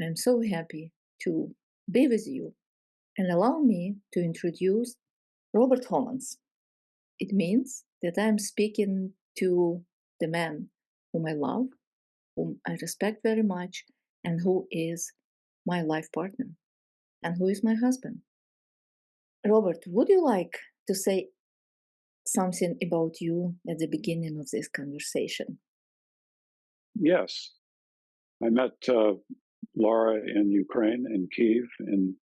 I'm so happy to be with you, and allow me to introduce Robert Homans. It means that I'm speaking to the man whom I love, whom I respect very much, and who is my life partner, and who is my husband. Robert, would you like to say something about you at the beginning of this conversation? Yes. I met Laura in Ukraine, in Kyiv, in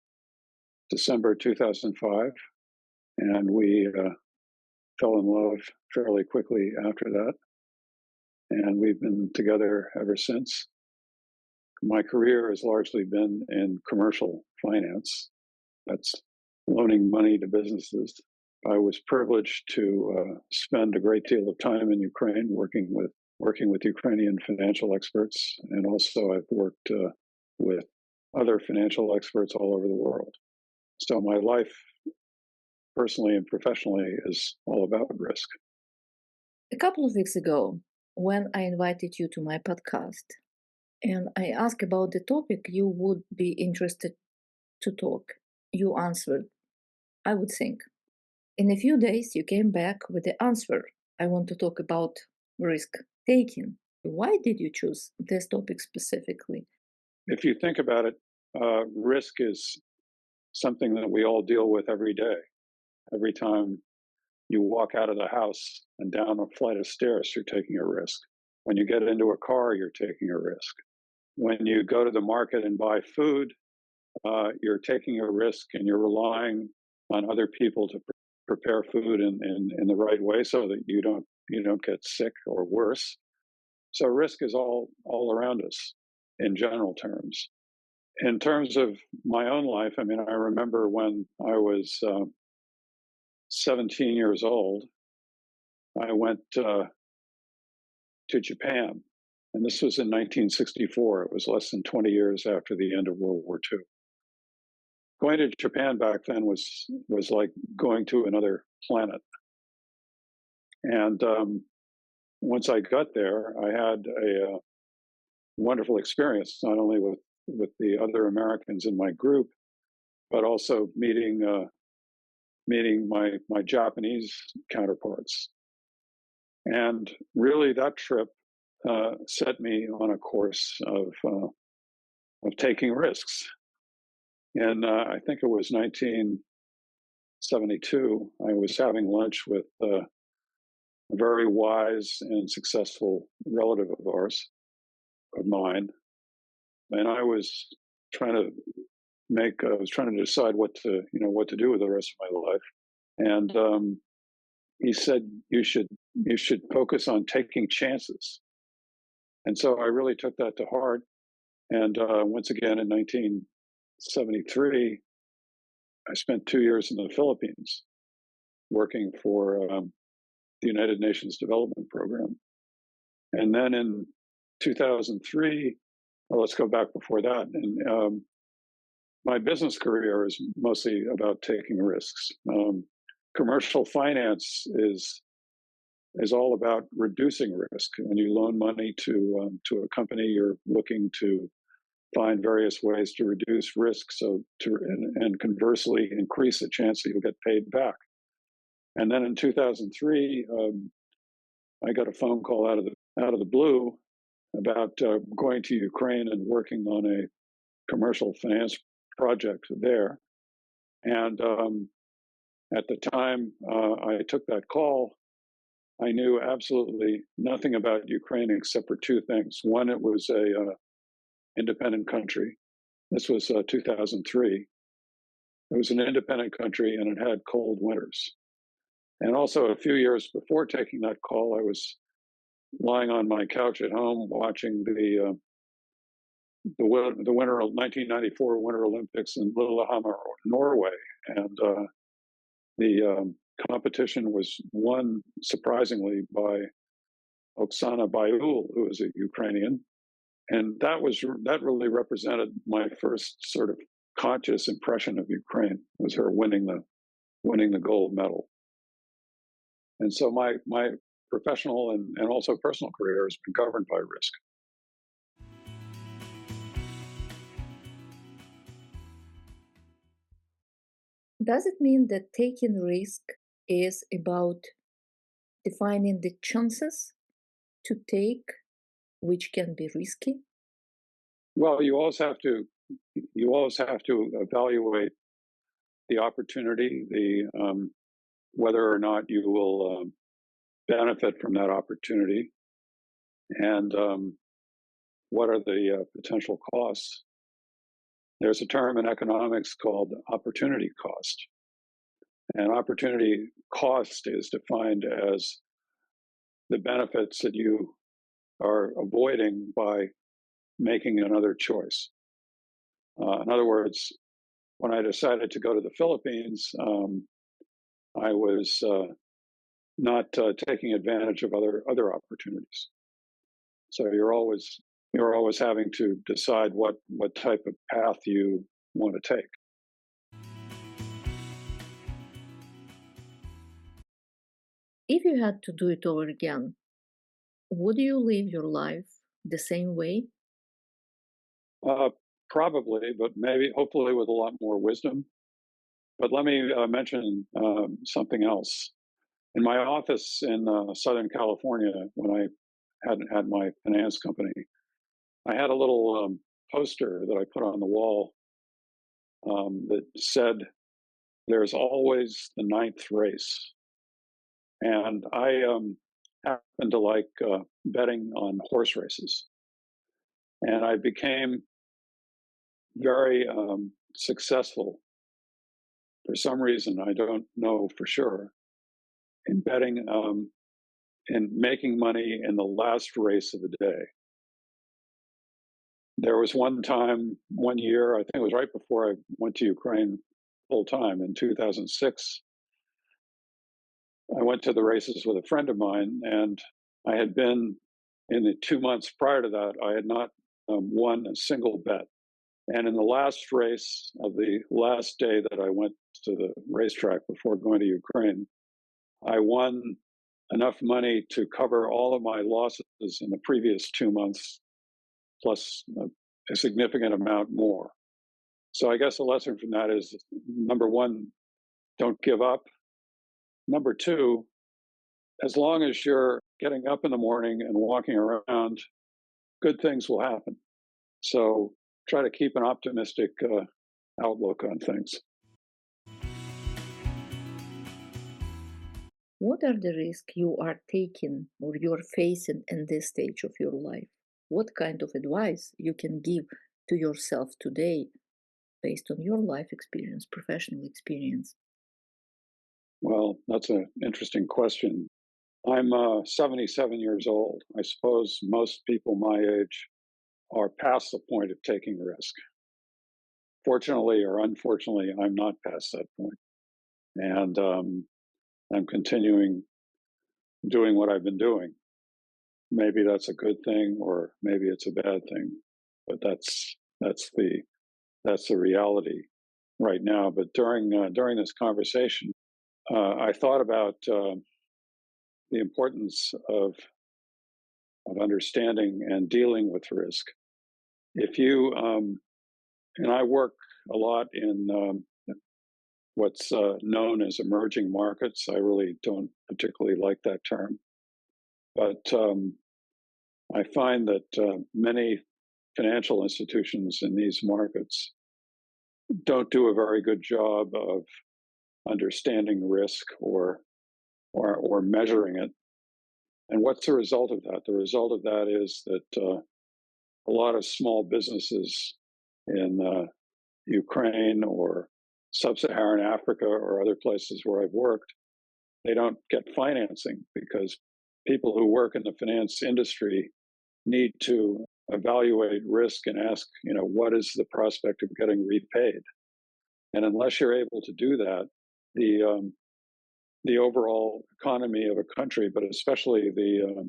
December 2005, and we fell in love fairly quickly after that. And we've been together ever since. My career has largely been in commercial finance. That's loaning money to businesses. I was privileged to spend a great deal of time in Ukraine working with Ukrainian financial experts, and also I've worked with other financial experts all over the world. So my life, personally and professionally, is all about risk. A couple of weeks ago, when I invited you to my podcast, and I asked about the topic you would be interested to talk, you answered, I would think. In a few days, you came back with the answer. I want to talk about risk taking. Why did you choose this topic specifically? If you think about it, risk is something that we all deal with every day. Every time you walk out of the house and down a flight of stairs, you're taking a risk. When you get into a car, you're taking a risk. When you go to the market and buy food, you're taking a risk, and you're relying on other people to prepare food in the right way so that you don't get sick or worse. So risk is all around us in general terms. In terms of my own life, I mean, I remember when I was 17 years old, I went to Japan, and this was in 1964. It was less than 20 years after the end of World War II. Going to Japan back then was like going to another planet. And once I got there, I had a wonderful experience, not only with the other Americans in my group, but also meeting my Japanese counterparts. And really, that trip set me on a course of taking risks. And I think it was 1972. I was having lunch with a very wise and successful relative of mine, and I was trying to decide what to do with the rest of my life. And he said, you should focus on taking chances. And so I really took that to heart. And once again, in 1973, I spent 2 years in the Philippines working for the United Nations Development Program. And then in 2003, well, let's go back before that. And my business career is mostly about taking risks. Commercial finance is all about reducing risk. When you loan money to a company, you're looking to find various ways to reduce risk, and conversely increase the chance that you'll get paid back. And then in 2003, I got a phone call out of the blue about going to Ukraine and working on a commercial finance project there. And at the time I took that call, I knew absolutely nothing about Ukraine except for two things. One, it was a independent country. This was 2003. It was an independent country, and it had cold winters. And also, a few years before taking that call, I was lying on my couch at home watching the winter 1994 Winter Olympics in Lillehammer, Norway, and the competition was won surprisingly by Oksana Bayul, who is a Ukrainian, and that really represented my first sort of conscious impression of Ukraine, was her winning the gold medal. And so my professional and also personal career has been governed by risk. Does it mean that taking risk is about defining the chances to take, which can be risky? Well, you always have to evaluate the opportunity, the whether or not you will benefit from that opportunity, and what are the potential costs. There's a term in economics called opportunity cost, and opportunity cost is defined as the benefits that you are avoiding by making another choice. In other words, when I decided to go to the Philippines, I was not taking advantage of other opportunities. So you're always having to decide what type of path you want to take. If you had to do it over again, would you live your life the same way? Uh, Probably, but maybe hopefully with a lot more wisdom. But let me mention something else. In my office in Southern California, when I had my finance company, I had a little poster that I put on the wall that said, "There's always the ninth race." And I happen to like betting on horse races. And I became very successful for some reason, I don't know for sure, in betting in making money in the last race of the day. There was one year, I think it was right before I went to Ukraine full time in 2006. I went to the races with a friend of mine, and I had been in the 2 months prior to that, I had not won a single bet. And in the last race of the last day that I went to the racetrack before going to Ukraine, I won enough money to cover all of my losses in the previous 2 months, plus a significant amount more. So I guess the lesson from that is, number one, don't give up. Number two, as long as you're getting up in the morning and walking around, good things will happen. So try to keep an optimistic outlook on things. What are the risks you are taking or you're facing in this stage of your life? What kind of advice you can give to yourself today based on your life experience, professional experience? Well, that's an interesting question. I'm 77 years old. I suppose most people my age are past the point of taking risk. Fortunately or unfortunately, I'm not past that point. And I'm continuing doing what I've been doing. Maybe that's a good thing, or maybe it's a bad thing, but that's the reality right now. But during this conversation, I thought about the importance of understanding and dealing with risk. If you and I work a lot in what's known as emerging markets. I really don't particularly like that term, but I find that many financial institutions in these markets don't do a very good job of understanding risk or measuring it. And what's the result of that? The result of that is that a lot of small businesses in Ukraine or sub-Saharan Africa or other places where I've worked, they don't get financing because people who work in the finance industry need to evaluate risk and ask, what is the prospect of getting repaid? And unless you're able to do that, the overall economy of a country, but especially the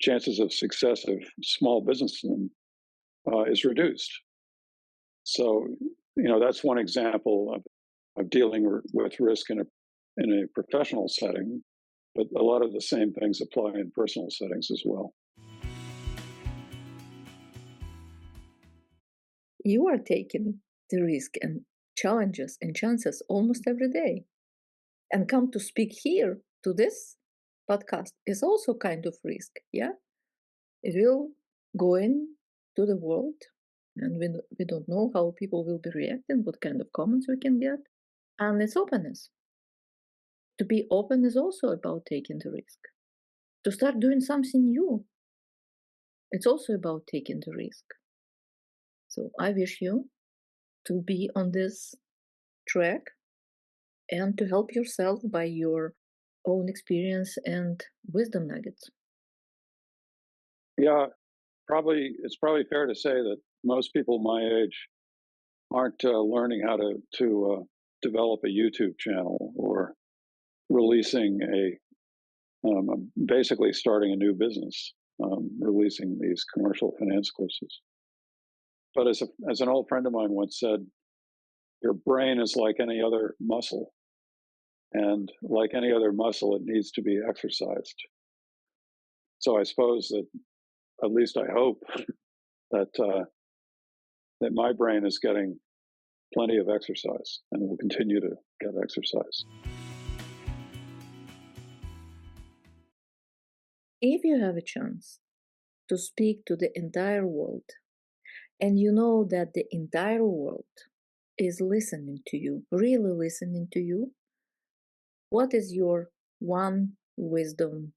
chances of success of small businessmen is reduced. So, that's one example of dealing with risk in a professional setting, but a lot of the same things apply in personal settings as well. You are taking the risk and challenges and chances almost every day. And come to speak here to this podcast is also kind of risk, yeah? It will go in to the world, and we don't know how people will be reacting, what kind of comments we can get. And it's openness. To be open is also about taking the risk. To start doing something new, it's also about taking the risk. So I wish you to be on this track and to help yourself by your own experience and wisdom nuggets. Yeah, it's probably fair to say that most people my age aren't learning how to develop a YouTube channel or releasing basically starting a new business, releasing these commercial finance courses. But as an old friend of mine once said, your brain is like any other muscle, and like any other muscle, it needs to be exercised. So I suppose that, at least I hope, that that my brain is getting plenty of exercise and will continue to get exercise. If you have a chance to speak to the entire world, and you know that the entire world is listening to you, really listening to you, what is your one wisdom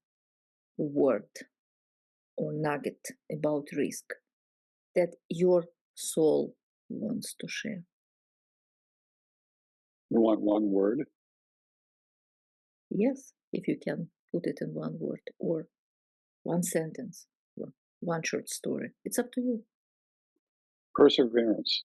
word or nugget about risk that your soul wants to share? You want one word? Yes, if you can put it in one word or one sentence, or one short story. It's up to you. Perseverance.